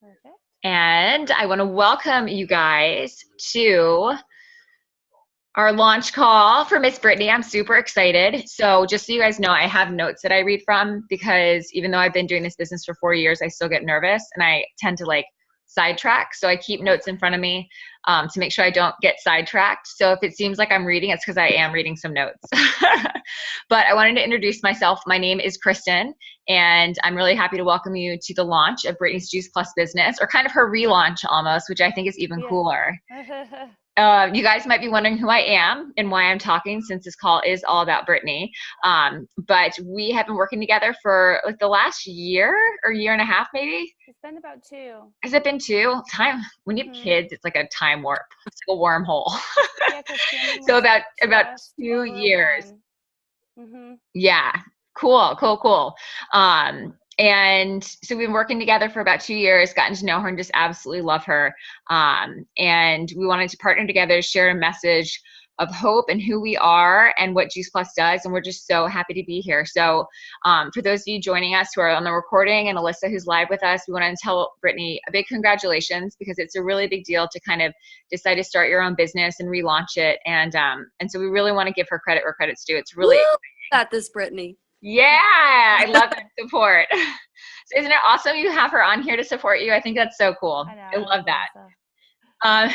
Perfect. And I want to welcome you guys to our launch call for Miss Brittany. I'm super excited. So just so you guys know, I have notes that I read from because even though I've been doing this business for 4 years, I still get nervous and I tend to sidetrack. So I keep notes in front of me to make sure I don't get sidetracked. So if it seems like I'm reading, it's because I am reading some notes. But I wanted to introduce myself. My name is Kristen, and I'm really happy to welcome you to the launch of Brittany's Juice Plus business, or kind of her relaunch almost, which I think is even Yeah. cooler. You guys might be wondering who I am and why I'm talking, since this call is all about Brittany. But we have been working together for like the last year or year and a half, maybe. It's been about 2. Has it been 2? Time when you have kids, it's like a time warp. It's like a wormhole. Yeah, because Camden So was about just 2 years. over 1. Yeah. Cool. And so we've been working together for about 2 years, gotten to know her and just absolutely love her. And we wanted to partner together to share a message of hope and who we are and what Juice Plus does. And we're just so happy to be here. So for those of you joining us who are on the recording and Alyssa who's live with us, we want to tell Brittany a big congratulations, because it's a really big deal to kind of decide to start your own business and relaunch it. And so we really want to give her credit where credit's due. It's really got this, Brittany. Yeah, I love that support. So isn't it awesome you have her on here to support you? I think that's so cool. I love that.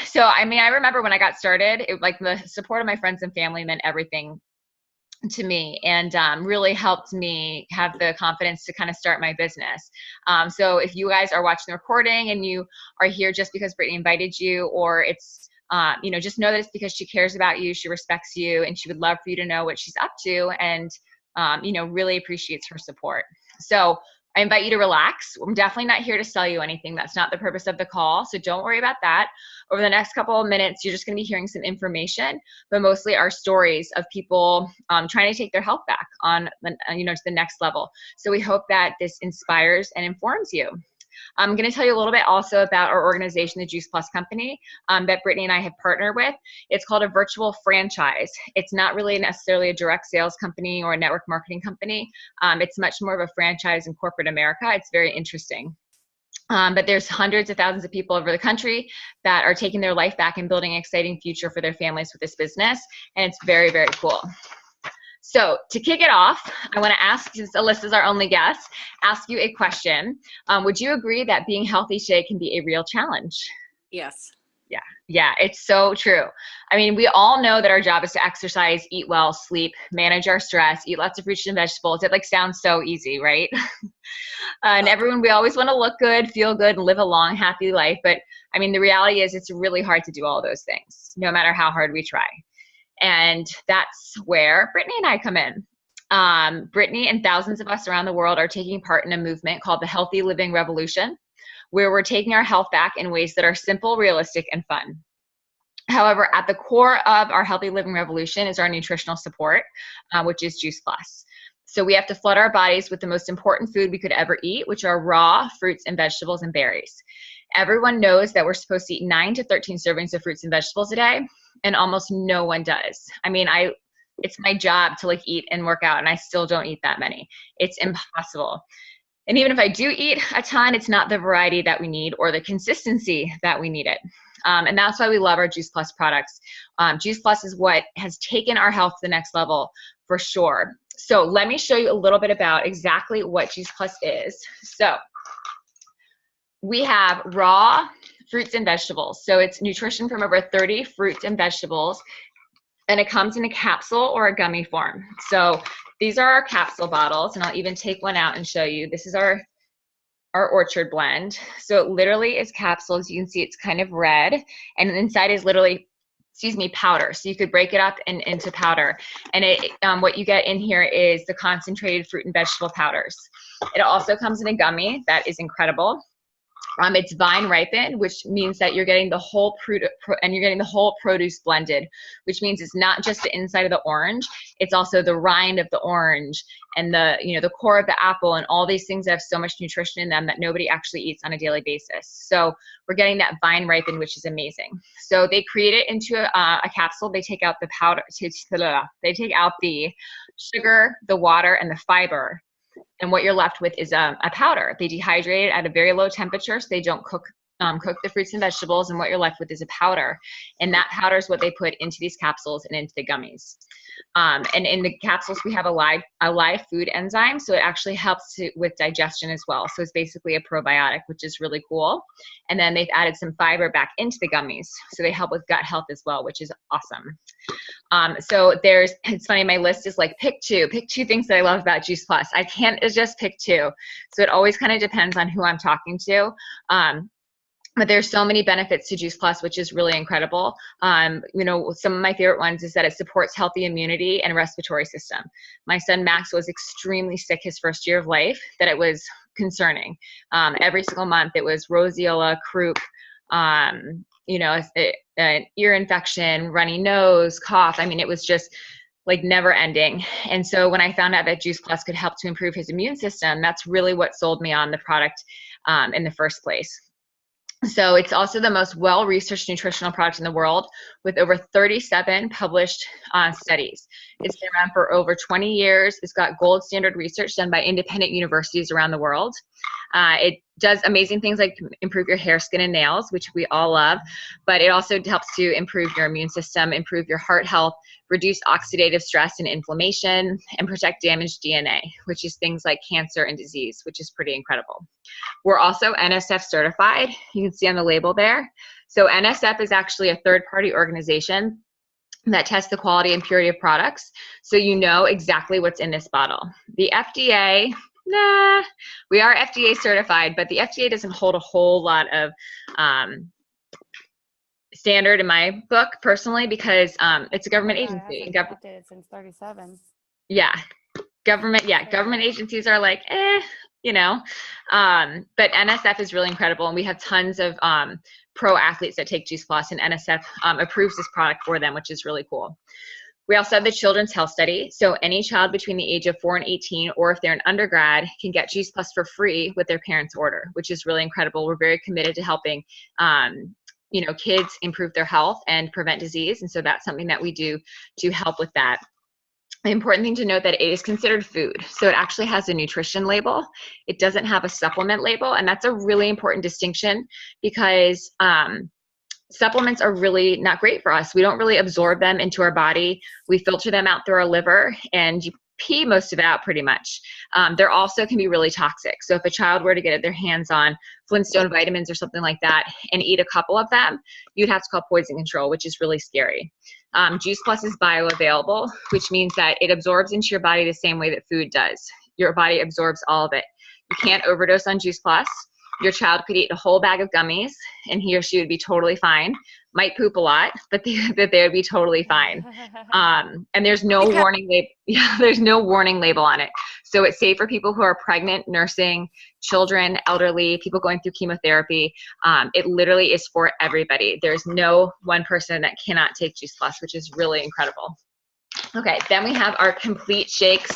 So I mean, I remember when I got started, like the support of my friends and family meant everything to me, and really helped me have the confidence to kind of start my business. So if you guys are watching the recording and you are here just because Brittany invited you, or it's just know that it's because she cares about you, she respects you, and she would love for you to know what she's up to, and really appreciates her support. So I invite you to relax. I'm definitely not here to sell you anything. That's not the purpose of the call. So don't worry about that. Over the next couple of minutes, you're just going to be hearing some information, but mostly our stories of people trying to take their health back on, to the next level. So we hope that this inspires and informs you. I'm going to tell you a little bit also about our organization, the Juice Plus Company, that Brittany and I have partnered with. It's called a virtual franchise. It's not really necessarily a direct sales company or a network marketing company. It's much more of a franchise in corporate America. It's very interesting. But there's hundreds of thousands of people over the country that are taking their life back and building an exciting future for their families with this business. And it's very, very cool. So to kick it off, I want to ask, since Alyssa's our only guest, ask you a question. Would you agree that being healthy today can be a real challenge? Yes. Yeah, it's so true. I mean, we all know that our job is to exercise, eat well, sleep, manage our stress, eat lots of fruits and vegetables. It sounds so easy, right? And we always want to look good, feel good, and live a long, happy life. But I mean, the reality is it's really hard to do all those things, no matter how hard we try. And that's where Brittany and I come in. Brittany and thousands of us around the world are taking part in a movement called the Healthy Living Revolution, where we're taking our health back in ways that are simple, realistic, and fun. However, at the core of our Healthy Living Revolution is our nutritional support, which is Juice Plus. So we have to flood our bodies with the most important food we could ever eat, which are raw fruits and vegetables and berries. Everyone knows that we're supposed to eat 9 to 13 servings of fruits and vegetables a day, and almost no one does. I mean, it's my job to eat and work out, and I still don't eat that many. It's impossible. And even if I do eat a ton, it's not the variety that we need or the consistency that we need it. And that's why we love our Juice Plus products. Juice Plus is what has taken our health to the next level for sure. So let me show you a little bit about exactly what Juice Plus is. So we have raw fruits and vegetables. So it's nutrition from over 30 fruits and vegetables, and it comes in a capsule or a gummy form. So these are our capsule bottles, and I'll even take one out and show you. This is our orchard blend. So it literally is capsules. You can see it's kind of red, and inside is literally, powder. So you could break it up into powder. And what you get in here is the concentrated fruit and vegetable powders. It also comes in a gummy that is incredible. It's vine ripened, which means that you're getting the whole produce blended, which means it's not just the inside of the orange, it's also the rind of the orange and the core of the apple and all these things that have so much nutrition in them that nobody actually eats on a daily basis. So we're getting that vine ripened, which is amazing. So they create it into a capsule. They take out the powder, they take out the sugar, the water, and the fiber. And what you're left with is a powder. They dehydrate it at a very low temperature, so they don't cook the fruits and vegetables, and what you're left with is a powder. And that powder is what they put into these capsules and into the gummies. And in the capsules, we have a live food enzyme, so it actually helps with digestion as well. So it's basically a probiotic, which is really cool. And then they've added some fiber back into the gummies, so they help with gut health as well, which is awesome. So it's funny, my list is like pick two things that I love about Juice Plus. I can't just pick two. So it always kind of depends on who I'm talking to. But there's so many benefits to Juice Plus, which is really incredible. Some of my favorite ones is that it supports healthy immunity and respiratory system. My son Max was extremely sick his first year of life, that it was concerning. Every single month it was roseola, croup, an ear infection, runny nose, cough. I mean, it was just like never ending. And so when I found out that Juice Plus could help to improve his immune system, that's really what sold me on the product in the first place. So it's also the most well-researched nutritional product in the world, with over 37 published studies. It's been around for over 20 years. It's got gold standard research done by independent universities around the world. It does amazing things like improve your hair, skin, and nails, which we all love, but it also helps to improve your immune system, improve your heart health, reduce oxidative stress and inflammation, and protect damaged DNA, which is things like cancer and disease, which is pretty incredible. We're also NSF certified. You can see on the label there. So NSF is actually a third-party organization that tests the quality and purity of products, so you know exactly what's in this bottle. The FDA, we are FDA certified, but the FDA doesn't hold a whole lot of standard in my book personally, because it's a government agency. It hasn't been updated since 37. Government agencies are like, but NSF is really incredible, and we have tons of pro athletes that take Juice Plus, and NSF approves this product for them, which is really cool. We also have the Children's Health Study. So any child between the age of 4 and 18, or if they're an undergrad, can get Juice Plus for free with their parents' order, which is really incredible. We're very committed to helping kids improve their health and prevent disease. And so that's something that we do to help with that. The important thing to note that it is considered food. So it actually has a nutrition label. It doesn't have a supplement label. And that's a really important distinction, because supplements are really not great for us. We don't really absorb them into our body. We filter them out through our liver, and you pee most of it out pretty much. There also can be really toxic. So if a child were to get their hands on Flintstone vitamins or something like that and eat a couple of them, you'd have to call poison control, which is really scary. Juice Plus is bioavailable, which means that it absorbs into your body the same way that food does. Your body absorbs all of it. You can't overdose on Juice Plus. Your child could eat a whole bag of gummies and he or she would be totally fine. Might poop a lot, but they would be totally fine. And there's no warning label. Yeah, there's no warning label on it. So it's safe for people who are pregnant, nursing, children, elderly, people going through chemotherapy. It literally is for everybody. There's no one person that cannot take Juice Plus, which is really incredible. Okay, then we have our complete shakes,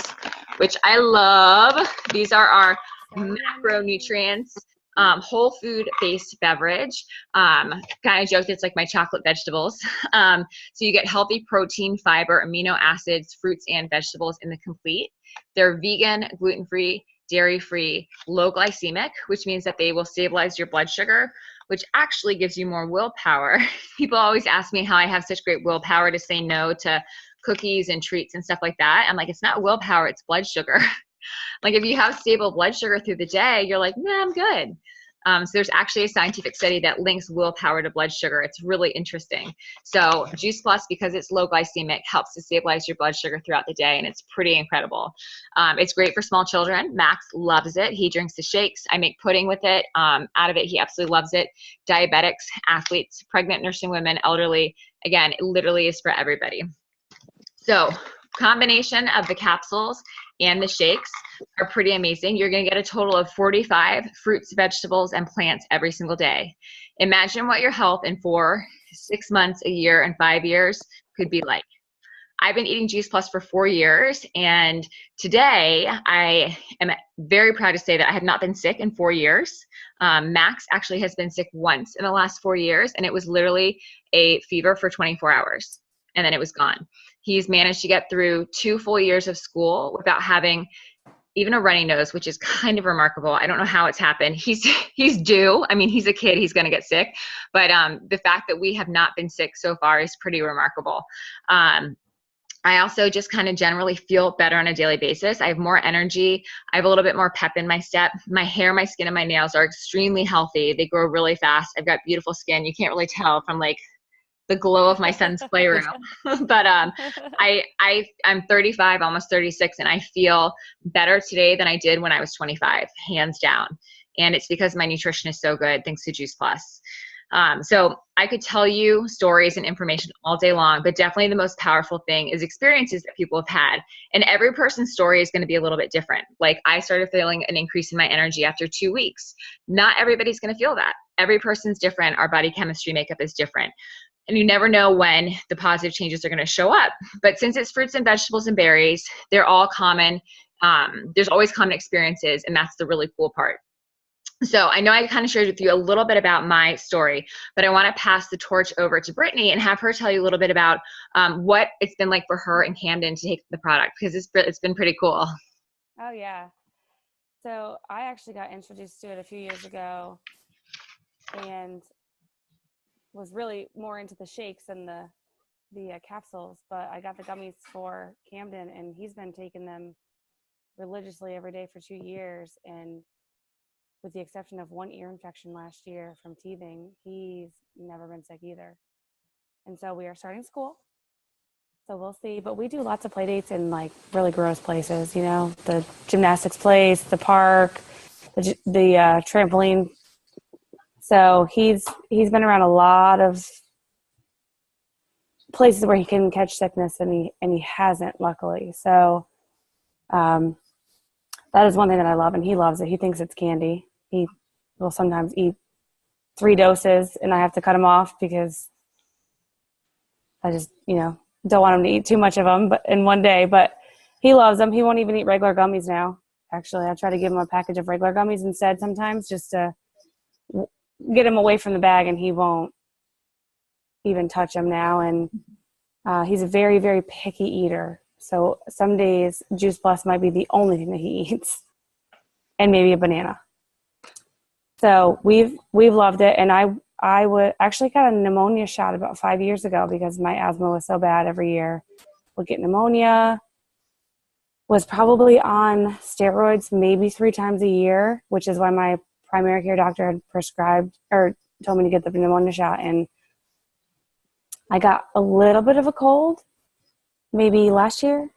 which I love. These are our macronutrients. Whole food based beverage. Kind of joked it's like my chocolate vegetables. So you get healthy protein, fiber, amino acids, fruits, and vegetables in the complete. They're vegan, gluten-free, dairy-free, low glycemic, which means that they will stabilize your blood sugar, which actually gives you more willpower. People always ask me how I have such great willpower to say no to cookies and treats and stuff like that. I'm like, it's not willpower, it's blood sugar. Like if you have stable blood sugar through the day, you're like, nah, I'm good. So there's actually a scientific study that links willpower to blood sugar. It's really interesting. So Juice Plus, because it's low glycemic, helps to stabilize your blood sugar throughout the day, and it's pretty incredible. It's great for small children. Max loves it. He drinks the shakes. I make pudding with it. Out of it, he absolutely loves it. Diabetics, athletes, pregnant nursing women, elderly. Again, it literally is for everybody. So combination of the capsules and the shakes are pretty amazing. You're going to get a total of 45 fruits, vegetables, and plants every single day. Imagine what your health in 4, 6 months, a year, and 5 years could be like. I've been eating Juice Plus for 4 years, and today I am very proud to say that I have not been sick in 4 years. Max actually has been sick once in the last 4 years, and it was literally a fever for 24 hours, and then it was gone. He's managed to get through 2 full years of school without having even a runny nose, which is kind of remarkable. I don't know how it's happened. He's due. I mean, he's a kid, he's going to get sick, but the fact that we have not been sick so far is pretty remarkable. I also just kind of generally feel better on a daily basis. I have more energy. I have a little bit more pep in my step. My hair, my skin, and my nails are extremely healthy. They grow really fast. I've got beautiful skin. You can't really tell from like the glow of my son's playroom. But I'm 35, almost 36, and I feel better today than I did when I was 25, hands down. And it's because my nutrition is so good, thanks to Juice Plus. So I could tell you stories and information all day long, but definitely the most powerful thing is experiences that people have had. And every person's story is going to be a little bit different. Like I started feeling an increase in my energy after 2 weeks. Not everybody's going to feel that. Every person's different. Our body chemistry makeup is different. And you never know when the positive changes are going to show up. But since it's fruits and vegetables and berries, they're all common. There's always common experiences, and that's the really cool part. So I know I kind of shared with you a little bit about my story, but I want to pass the torch over to Brittany and have her tell you a little bit about what it's been like for her in Camden to take the product, because it's been pretty cool. Oh, yeah. So I actually got introduced to it a few years ago and was really more into the shakes and the capsules, but I got the gummies for Camden, and he's been taking them religiously every day for 2 years. And with the exception of one ear infection last year from teething, he's never been sick either. And so we are starting school. So we'll see. But we do lots of play dates in like really gross places, you know, the gymnastics place, the park, the trampoline. So he's been around a lot of places where he can catch sickness, and he hasn't, luckily. So that is one thing that I love, and he loves it. He thinks it's candy. He will sometimes eat 3 doses, and I have to cut him off because I just, don't want him to eat too much of them but in one day. But he loves them. He won't even eat regular gummies now. Actually, I try to give him a package of regular gummies instead sometimes, just to get him away from the bag, and he won't even touch them now. And he's a very, very picky eater. So some days Juice Plus might be the only thing that he eats, and maybe a banana. So we've loved it. And I would actually got a pneumonia shot about 5 years ago because my asthma was so bad every year. Would get pneumonia, was probably on steroids maybe 3 times a year, which is why my primary care doctor had prescribed or told me to get the pneumonia shot. And I got a little bit of a cold maybe last year,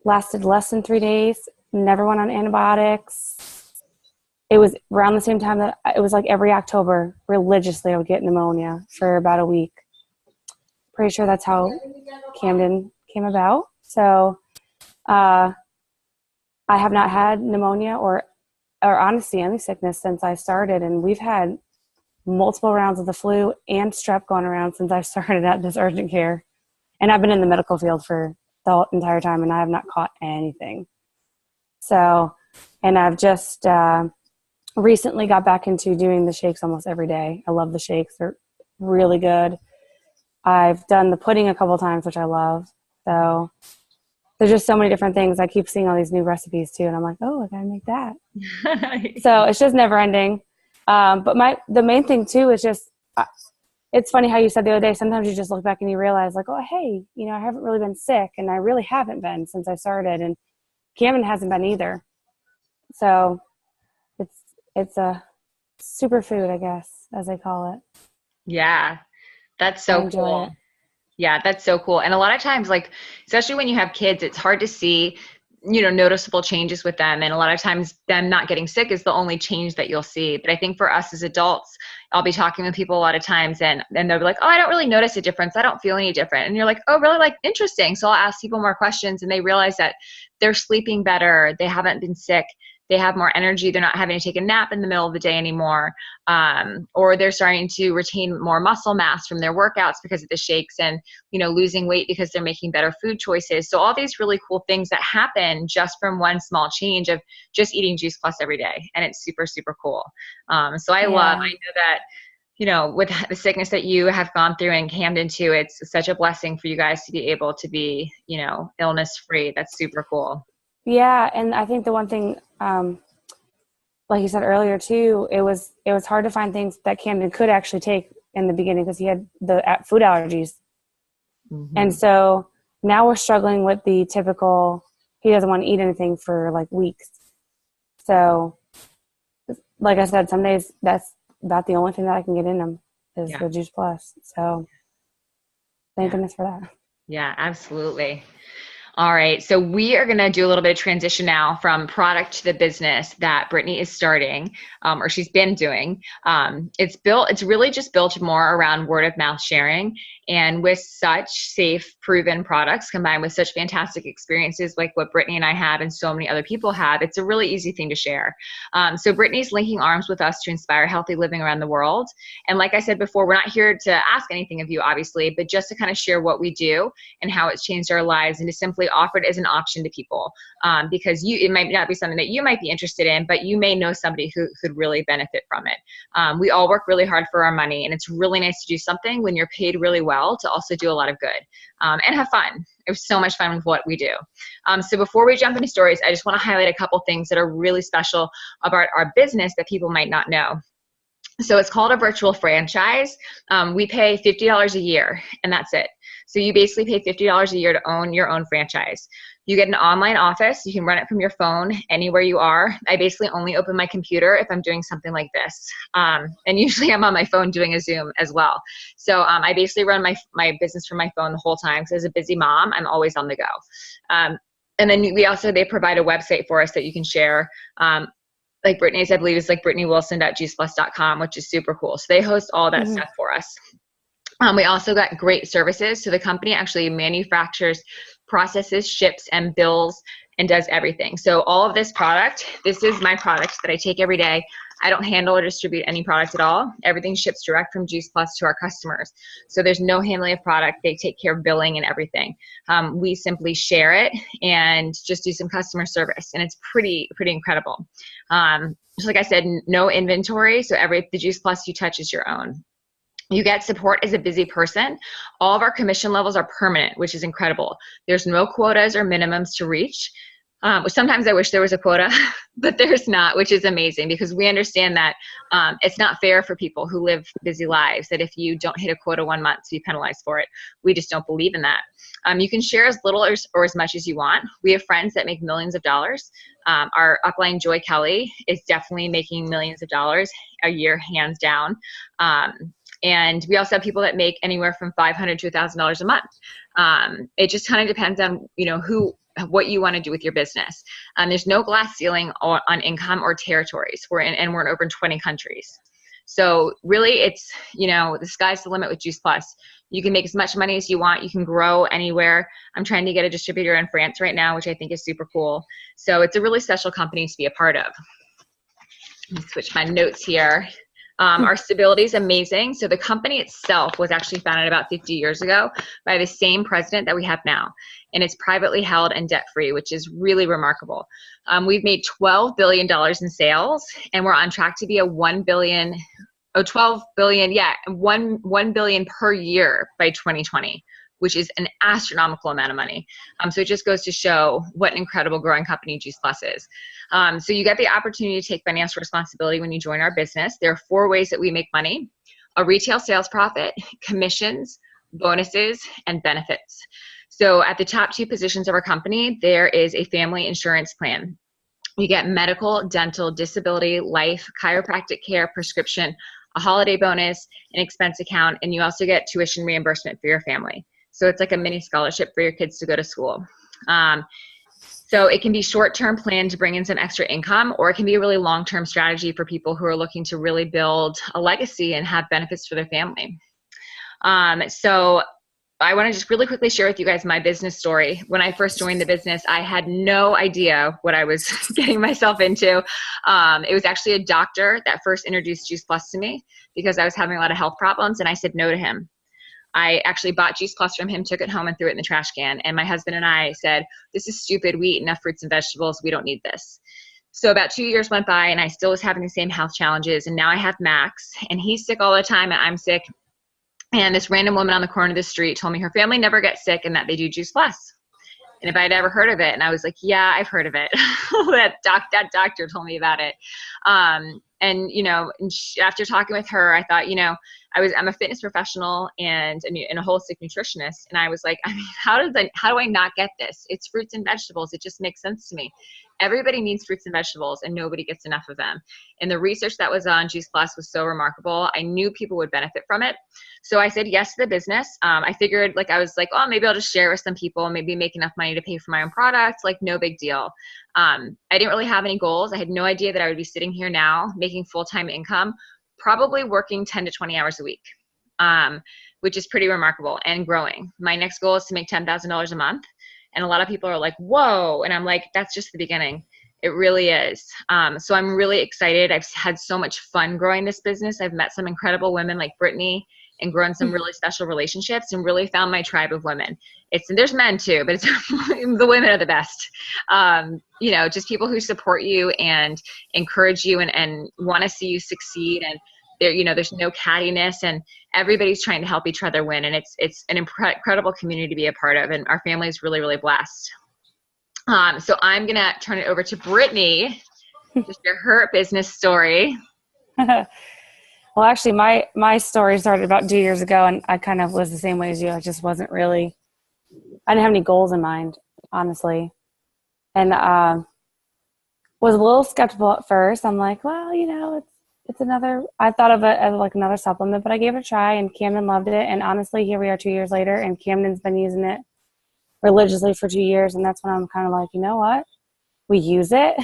lasted less than 3 days, never went on antibiotics. It was around the same time that it was like every October, religiously, I would get pneumonia for about a week. Pretty sure that's how Camden came about. So I have not had pneumonia or honestly any sickness since I started. And we've had multiple rounds of the flu and strep going around since I started at this urgent care. And I've been in the medical field for the entire time, and I have not caught anything. So, and I've just recently got back into doing the shakes almost every day. I love the shakes. They're really good. I've done the pudding a couple times, which I love. So there's just so many different things. I keep seeing all these new recipes too, and I'm like, oh, I gotta make that. So it's just never ending. But the main thing too is just, it's funny how you said the other day, sometimes you just look back and you realize like, oh, hey, I haven't really been sick, and I really haven't been since I started, and Cameron hasn't been either. So it's a superfood, I guess, as they call it. Yeah, that's so cool. It. Yeah, that's so cool. And a lot of times, like, especially when you have kids, it's hard to see, noticeable changes with them. And a lot of times them not getting sick is the only change that you'll see. But I think for us as adults, I'll be talking with people a lot of times and they'll be like, oh, I don't really notice a difference. I don't feel any different. And you're like, oh, really? Like, interesting. So I'll ask people more questions, and they realize that they're sleeping better. They haven't been sick. They have more energy. They're not having to take a nap in the middle of the day anymore. Or they're starting to retain more muscle mass from their workouts because of the shakes, and, losing weight because they're making better food choices. So all these really cool things that happen just from one small change of just eating Juice Plus every day. And it's super, super cool. So I know that, with the sickness that you have gone through in Camden too, it's such a blessing for you guys to be able to be, illness free. That's super cool. Yeah, and I think the one thing, like you said earlier too, it was hard to find things that Camden could actually take in the beginning because he had the food allergies. And so now we're struggling with the typical, he doesn't want to eat anything for like weeks. So like I said, some days that's about the only thing that I can get in him is the Juice Plus. So thank goodness for that. Yeah, absolutely. All right. So we are going to do a little bit of transition now from product to the business that Brittany is starting, or she's been doing. It's really just built more around word of mouth sharing. And with such safe, proven products combined with such fantastic experiences like what Brittany and I have and so many other people have, it's a really easy thing to share. So Brittany's linking arms with us to inspire healthy living around the world. And like I said before, we're not here to ask anything of you, obviously, but just to kind of share what we do and how it's changed our lives and to simply offer it as an option to people. Because it might not be something that you might be interested in, but you may know somebody who could really benefit from it. We all work really hard for our money, and it's really nice to do something when you're paid really well to also do a lot of good and have fun. It was so much fun with what we do. So before we jump into stories, I just want to highlight a couple things that are really special about our business that people might not know. So it's called a virtual franchise. We pay $50 a year, and that's it. So you basically pay $50 a year to own your own franchise. You get an online office. You can run it from your phone anywhere you are. I basically only open my computer if I'm doing something like this. And usually I'm on my phone doing a Zoom as well. So I basically run my business from my phone the whole time because as a busy mom, I'm always on the go. And then they provide a website for us that you can share. Like Brittany's, I believe, is like brittannywilson.juiceplus.com, which is super cool. So they host all that stuff for us. We also got great services. So the company actually manufactures, processes, ships, and bills, and does everything. So all of this product, this is my product that I take every day. I don't handle or distribute any product at all. Everything ships direct from Juice Plus to our customers. So there's no handling of product. They take care of billing and everything. We simply share it and just do some customer service. And it's pretty incredible. Just like I said, no inventory. So the Juice Plus you touch is your own. You get support as a busy person. All of our commission levels are permanent, which is incredible. There's no quotas or minimums to reach. Sometimes I wish there was a quota, but there's not, which is amazing because we understand that it's not fair for people who live busy lives, that if you don't hit a quota 1 month, you be penalized for it. We just don't believe in that. You can share as little or as much as you want. We have friends that make millions of dollars. Our upline, Joy Kelly, is definitely making millions of dollars a year, hands down. And we also have people that make anywhere from $500 to $1,000 a month. It just kind of depends on, what you want to do with your business. There's no glass ceiling on income or territories. We're in over 20 countries. So really it's, the sky's the limit with Juice Plus. You can make as much money as you want. You can grow anywhere. I'm trying to get a distributor in France right now, which I think is super cool. So it's a really special company to be a part of. Let me switch my notes here. Our stability is amazing. So the company itself was actually founded about 50 years ago by the same president that we have now. And it's privately held and debt-free, which is really remarkable. We've made $12 billion in sales, and we're on track to be $1 billion per year by 2020, which is an astronomical amount of money. So it just goes to show what an incredible growing company Juice Plus is. So you get the opportunity to take financial responsibility when you join our business. There are 4 ways that we make money: a retail sales profit, commissions, bonuses, and benefits. So at the top 2 positions of our company, there is a family insurance plan. You get medical, dental, disability, life, chiropractic care, prescription, a holiday bonus, an expense account, and you also get tuition reimbursement for your family. So it's like a mini scholarship for your kids to go to school. So it can be short-term plan to bring in some extra income, or it can be a really long-term strategy for people who are looking to really build a legacy and have benefits for their family. So I want to just really quickly share with you guys my business story. When I first joined the business, I had no idea what I was getting myself into. It was actually a doctor that first introduced Juice Plus to me because I was having a lot of health problems, and I said no to him. I actually bought Juice Plus from him, took it home, and threw it in the trash can. And my husband and I said, this is stupid. We eat enough fruits and vegetables. We don't need this. So about 2 years went by, and I still was having the same health challenges. And now I have Max, and he's sick all the time, and I'm sick. And this random woman on the corner of the street told me her family never gets sick and that they do Juice Plus. And if I'd ever heard of it, and I was like, yeah, I've heard of it. that doctor told me about it. And, you know, after talking with her, I thought, you know, I'm a fitness professional and a holistic nutritionist. And I was like, I mean, how do I not get this? It's fruits and vegetables. It just makes sense to me. Everybody needs fruits and vegetables and nobody gets enough of them. And the research that was on Juice Plus was so remarkable. I knew people would benefit from it. So I said yes to the business. I figured I was like, oh, maybe I'll just share with some people, maybe make enough money to pay for my own products. Like no big deal. I didn't really have any goals. I had no idea that I would be sitting here now making full-time income, probably working 10 to 20 hours a week, which is pretty remarkable and growing. My next goal is to make $10,000 a month. And a lot of people are like, whoa. And I'm like, that's just the beginning. It really is. So I'm really excited. I've had so much fun growing this business. I've met some incredible women like Brittany and grown some really special relationships and really found my tribe of women. There's men too, but it's the women are the best. You know, just people who support you and encourage you and want to see you succeed. And there, you know, there's no cattiness and everybody's trying to help each other win. And it's an incredible community to be a part of. And our family is really, really blessed. So I'm going to turn it over to Brittany to share her business story. Well, actually, my story started about 2 years ago, and I kind of was the same way as you. I just wasn't really – I didn't have any goals in mind, honestly. And was a little skeptical at first. I'm like, well, you know, it's another – I thought of it as like another supplement, but I gave it a try, and Camden loved it. And honestly, here we are 2 years later, and Camden's been using it religiously for 2 years, and that's when I'm kind of like, you know what? We use it.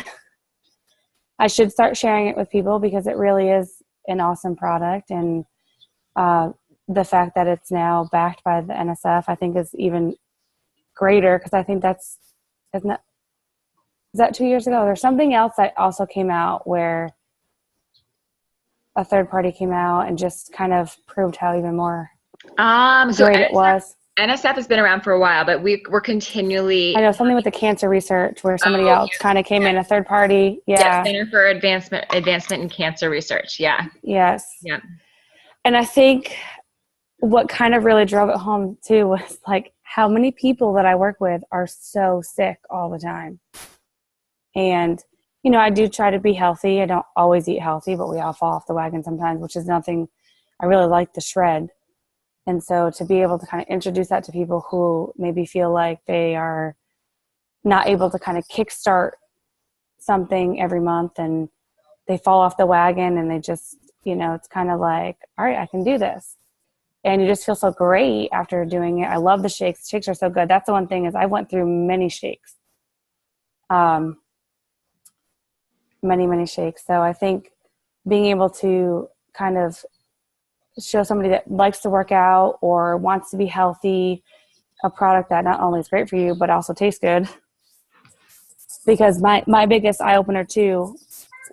I should start sharing it with people because it really is an awesome product. And the fact that it's now backed by the NSF, I think is even greater because I think is that 2 years ago? There's something else that also came out where a third party came out and just kind of proved how even more great it was. NSF has been around for a while, but we're continually. I know something with the cancer research where somebody else kind of came in, a third party. Yeah. Center for Advancement in Cancer Research. Yeah. Yes. Yeah. And I think what kind of really drove it home too was like how many people that I work with are so sick all the time. And, you know, I do try to be healthy. I don't always eat healthy, but we all fall off the wagon sometimes, which is nothing I really like to shred. And so to be able to kind of introduce that to people who maybe feel like they are not able to kind of kickstart something every month and they fall off the wagon and they just, you know, it's kind of like, all right, I can do this. And you just feel so great after doing it. I love the shakes. Shakes are so good. That's the one thing is I went through many shakes. Many shakes. So I think being able to kind of show somebody that likes to work out or wants to be healthy a product that not only is great for you but also tastes good, because my biggest eye-opener too,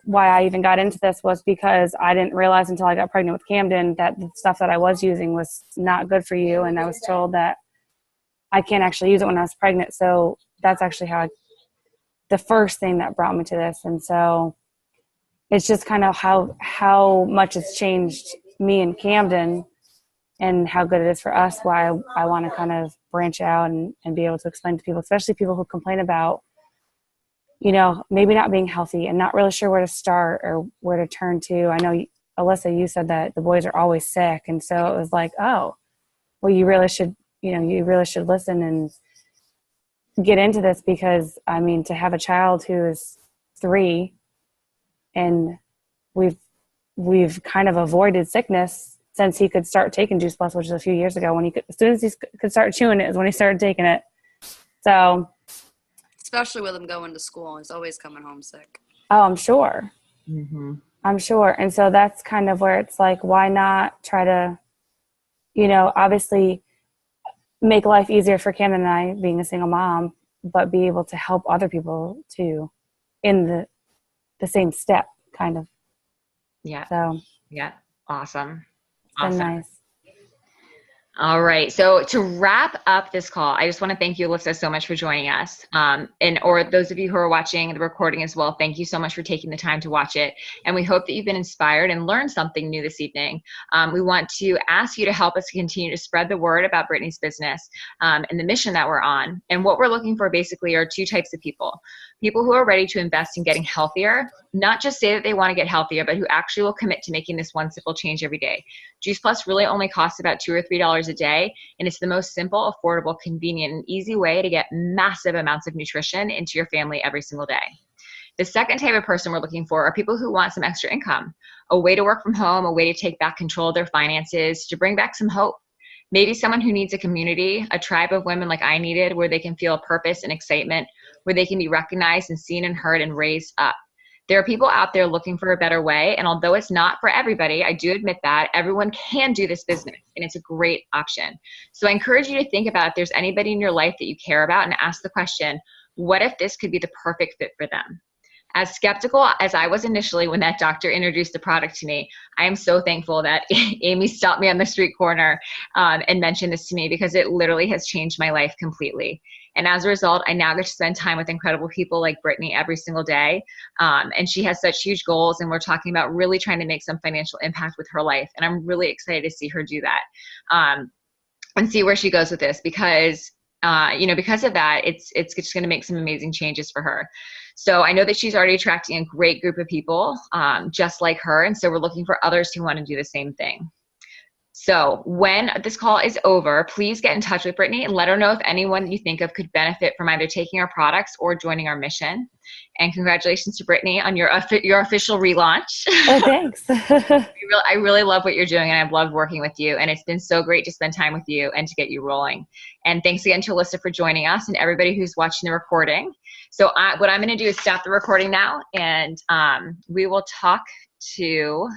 why I even got into this, was because I didn't realize until I got pregnant with Camden that the stuff that I was using was not good for you, and I was told that I can't actually use it when I was pregnant. So that's actually the first thing that brought me to this. And so it's just kind of how much it's changed me and Camden and how good it is for us, why I want to kind of branch out and be able to explain to people, especially people who complain about, you know, maybe not being healthy and not really sure where to start or where to turn to. I know, Alyssa, you said that the boys are always sick. And so it was like, oh, well, you really should listen and get into this, because I mean, to have a child who is 3 and we've kind of avoided sickness since he could start taking Juice Plus, which is a few years ago. As soon as he could start chewing it is when he started taking it. So, especially with him going to school, he's always coming home sick. Oh, I'm sure. Mm-hmm. I'm sure. And so that's kind of where it's like, why not try to, you know, obviously make life easier for Camden and I, being a single mom, but be able to help other people too in the same step, kind of. Yeah. So yeah. Awesome. It's been nice. All right. So to wrap up this call, I just want to thank you, Alyssa, so much for joining us. Or those of you who are watching the recording as well, thank you so much for taking the time to watch it. And we hope that you've been inspired and learned something new this evening. We want to ask you to help us continue to spread the word about Brittany's business and the mission that we're on. And what we're looking for basically are two types of people. People who are ready to invest in getting healthier, not just say that they want to get healthier, but who actually will commit to making this one simple change every day. Juice Plus really only costs about $2 or $3 a day, and it's the most simple, affordable, convenient, and easy way to get massive amounts of nutrition into your family every single day. The second type of person we're looking for are people who want some extra income, a way to work from home, a way to take back control of their finances, to bring back some hope. Maybe someone who needs a community, a tribe of women like I needed, where they can feel purpose and excitement, where they can be recognized and seen and heard and raised up. There are people out there looking for a better way, and although it's not for everybody, I do admit that everyone can do this business, and it's a great option. So I encourage you to think about if there's anybody in your life that you care about and ask the question, what if this could be the perfect fit for them? As skeptical as I was initially when that doctor introduced the product to me, I am so thankful that Amy stopped me on the street corner and mentioned this to me, because it literally has changed my life completely. And as a result, I now get to spend time with incredible people like Brittany every single day. And she has such huge goals, and we're talking about really trying to make some financial impact with her life. And I'm really excited to see her do that and see where she goes with this, because because of that, it's just going to make some amazing changes for her. So I know that she's already attracting a great group of people just like her. And so we're looking for others who want to do the same thing. So when this call is over, please get in touch with Brittany and let her know if anyone you think of could benefit from either taking our products or joining our mission. And congratulations to Brittany on your official relaunch. Oh, thanks. I really love what you're doing, and I've loved working with you. And it's been so great to spend time with you and to get you rolling. And thanks again to Alyssa for joining us, and everybody who's watching the recording. So what I'm going to do is stop the recording now, and we will talk to